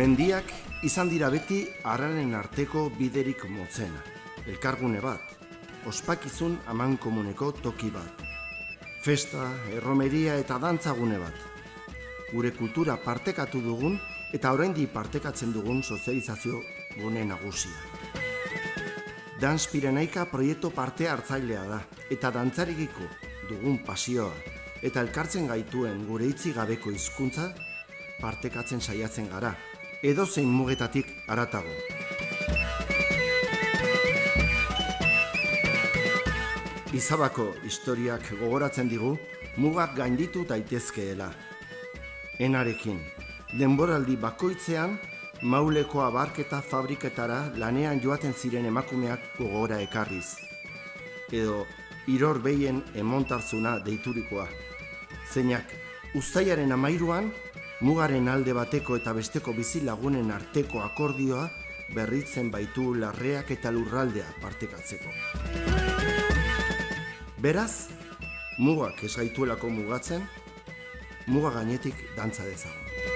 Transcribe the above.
Mendiak izan dira beti arraren arteko biderik motzena. Elkargune bat, ospakizun amankomuneko toki bat. Festa, erromeria eta dantzagune bat. Gure kultura partekatu dugun eta oraindik partekatzen dugun sozializazio gune nagusia. Dance Pirenaika proiektu parte hartzailea da eta dantzarikiko dugun pasioa eta elkartzen gaituen gure hitzi gabeko hizkuntza partekatzen saiatzen gara, edozein mugetatik haratago. Izabako historiak gogoratzen digu mugak gainditu daitezkeela. Enarekin, denboraldi bakoitzean Mauleko abarketa fabriketara lanean joaten ziren emakumeak gogora ekarriz. Edo Iror Behien emontarzuna deiturikoa. Zeinak uztailaren 13an mugaren alde bateko eta besteko bizilagunen arteko akordioa berritzen baitu larreak eta lurraldea partekatzeko. Beraz, mugak ez gaituelako mugatzen, muga gainetik dantza dezagun.